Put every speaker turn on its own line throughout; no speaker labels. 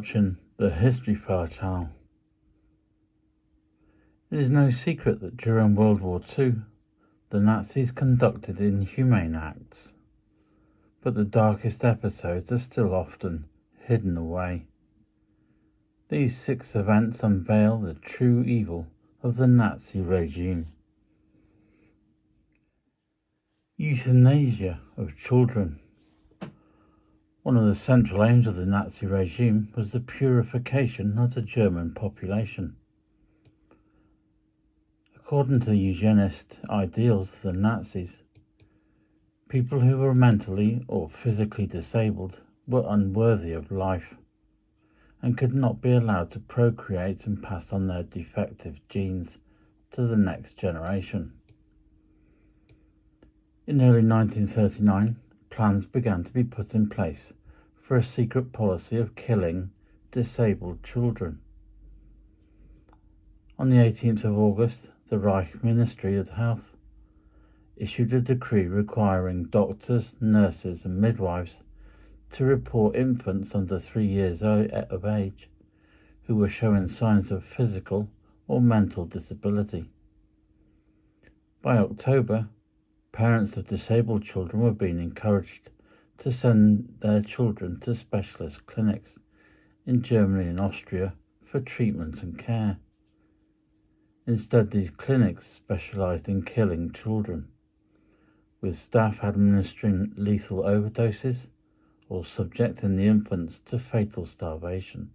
watching the History File channel. It is no secret that during World War II, the Nazis conducted inhumane acts, but the darkest episodes are still often hidden away. These 6 events unveil the true evil of the Nazi regime. Euthanasia of children. One of the central aims of the Nazi regime was the purification of the German population. According to the eugenist ideals of the Nazis, people who were mentally or physically disabled were unworthy of life and could not be allowed to procreate and pass on their defective genes to the next generation. In early 1939, plans began to be put in place for a secret policy of killing disabled children. On the 18th of August, the Reich Ministry of Health issued a decree requiring doctors, nurses and midwives to report infants under 3 years of age who were showing signs of physical or mental disability. By October, parents of disabled children were being encouraged to send their children to specialist clinics in Germany and Austria for treatment and care. Instead, these clinics specialized in killing children, with staff administering lethal overdoses or subjecting the infants to fatal starvation.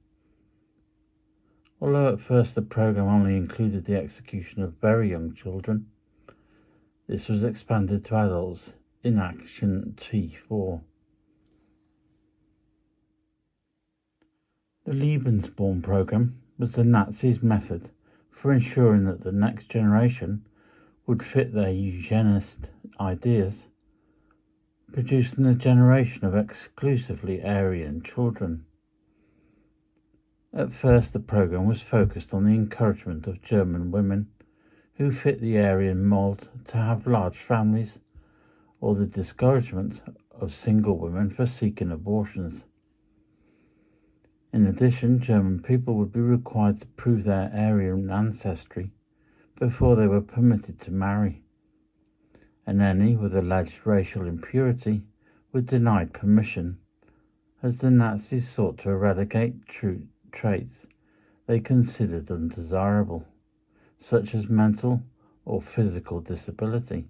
Although at first the program only included the execution of very young children, this was expanded to adults in Action T4. The Lebensborn program was the Nazis' method for ensuring that the next generation would fit their eugenist ideas, producing a generation of exclusively Aryan children. At first, the program was focused on the encouragement of German women who fit the Aryan mold to have large families, or the discouragement of single women for seeking abortions. In addition, German people would be required to prove their Aryan ancestry before they were permitted to marry, and any with alleged racial impurity were denied permission, as the Nazis sought to eradicate traits they considered undesirable, such as mental or physical disability.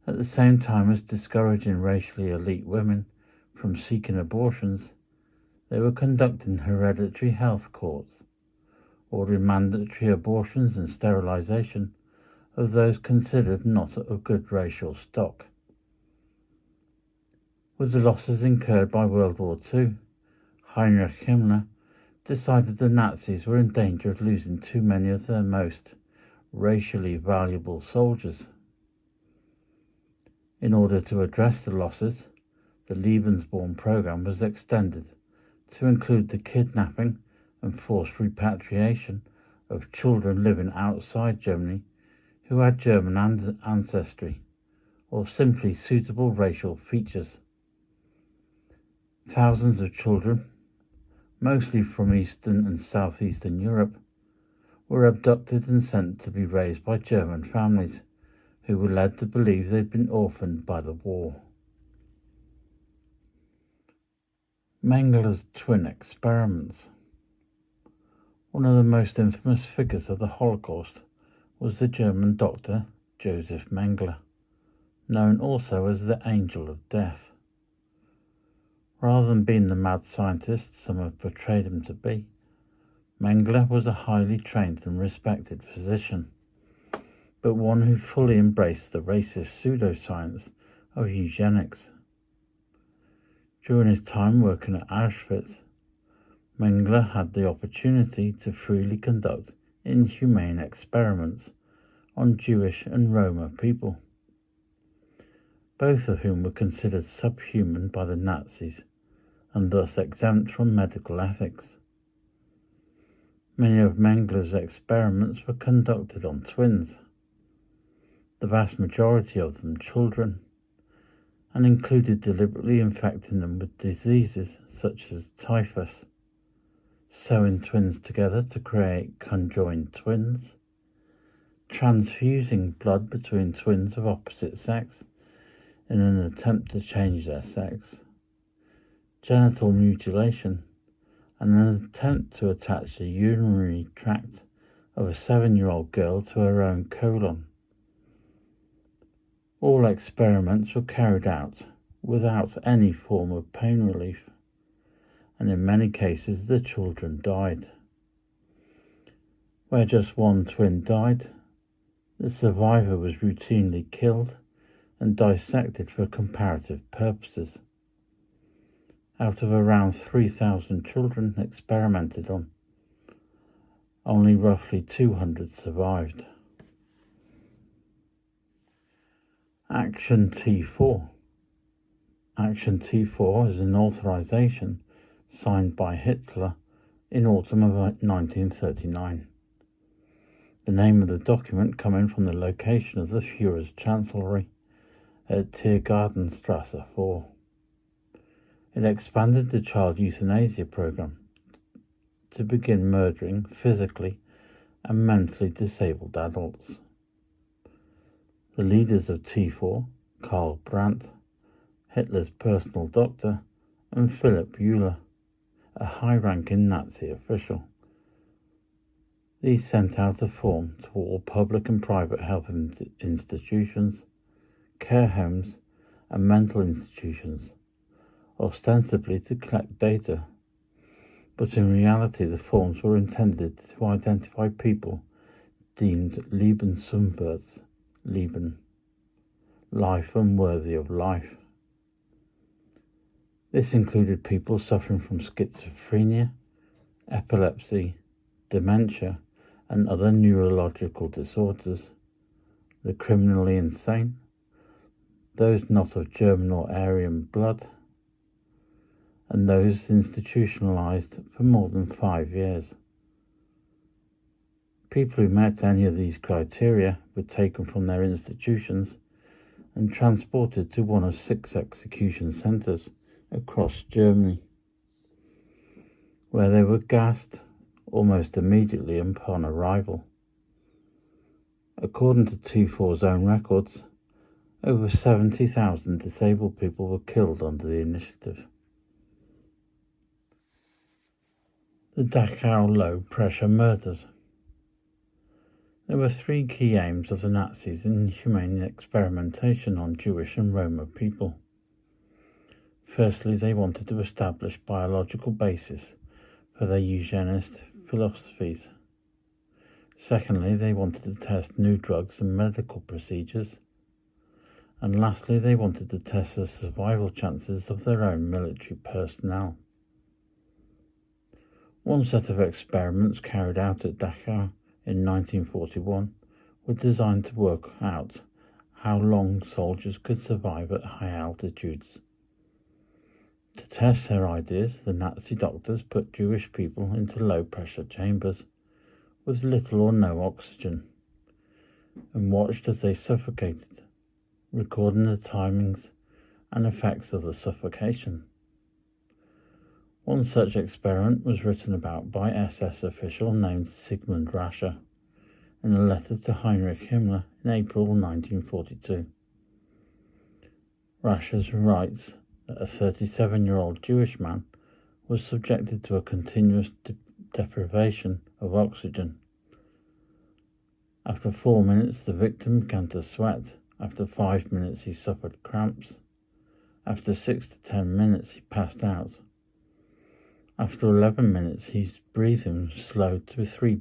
At the same time as discouraging racially elite women from seeking abortions, they were conducting hereditary health courts, ordering mandatory abortions and sterilization of those considered not of good racial stock. With the losses incurred by World War II, Heinrich Himmler decided the Nazis were in danger of losing too many of their most racially valuable soldiers. In order to address the losses, the Lebensborn program was extended to include the kidnapping and forced repatriation of children living outside Germany who had German ancestry or simply suitable racial features. Thousands of children, mostly from Eastern and Southeastern Europe, were abducted and sent to be raised by German families who were led to believe they'd been orphaned by the war. Mengeler's twin experiments. One of the most infamous figures of the Holocaust was the German doctor Joseph Mengele, known also as the Angel of Death. Rather than being the mad scientist some have portrayed him to be, Mengele was a highly trained and respected physician, but one who fully embraced the racist pseudoscience of eugenics. During his time working at Auschwitz, Mengele had the opportunity to freely conduct inhumane experiments on Jewish and Roma people, both of whom were considered subhuman by the Nazis and thus exempt from medical ethics. Many of Mengele's experiments were conducted on twins, the vast majority of them children, and included deliberately infecting them with diseases such as typhus, sewing twins together to create conjoined twins, transfusing blood between twins of opposite sex in an attempt to change their sex, genital mutilation, and an attempt to attach the urinary tract of a 7-year-old girl to her own colon. All experiments were carried out without any form of pain relief, and in many cases the children died. Where just one twin died, the survivor was routinely killed and dissected for comparative purposes. Out of around 3,000 children experimented on, only roughly 200 survived. Action T4. Action T4 is an authorization signed by Hitler in autumn of 1939. The name of the document coming from the location of the Führer's chancellery at Tiergartenstrasse 4. It expanded the child euthanasia program to begin murdering physically and mentally disabled adults. The leaders of T4, Karl Brandt, Hitler's personal doctor, and Philipp Euler, a high-ranking Nazi official. These sent out a form to all public and private health institutions, care homes, and mental institutions, ostensibly to collect data, but in reality the forms were intended to identify people deemed Lebenswert, Leben, life unworthy of life. This included people suffering from schizophrenia, epilepsy, dementia, and other neurological disorders, the criminally insane, those not of German or Aryan blood, and those institutionalized for more than 5 years. People who met any of these criteria were taken from their institutions and transported to one of 6 execution centers across Germany, where they were gassed almost immediately upon arrival. According to T4's own records, over 70,000 disabled people were killed under the initiative. The Dachau low-pressure murders. There were 3 key aims of the Nazis in humane experimentation on Jewish and Roma people. Firstly, they wanted to establish biological basis for their eugenist philosophies. Secondly, they wanted to test new drugs and medical procedures. And lastly, they wanted to test the survival chances of their own military personnel. One set of experiments carried out at Dachau in 1941 were designed to work out how long soldiers could survive at high altitudes. To test their ideas, the Nazi doctors put Jewish people into low-pressure chambers with little or no oxygen and watched as they suffocated, recording the timings and effects of the suffocation. One such experiment was written about by SS official named Sigmund Rascher in a letter to Heinrich Himmler in April 1942. Rascher writes that a 37-year-old Jewish man was subjected to a continuous deprivation of oxygen. After 4 minutes, the victim began to sweat. After 5 minutes, he suffered cramps. After 6 to 10 minutes, he passed out. After 11 minutes, his breathing slowed to 3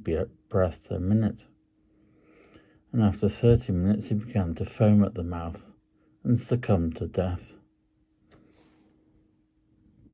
breaths a minute. And after 30 minutes, he began to foam at the mouth and succumbed to death.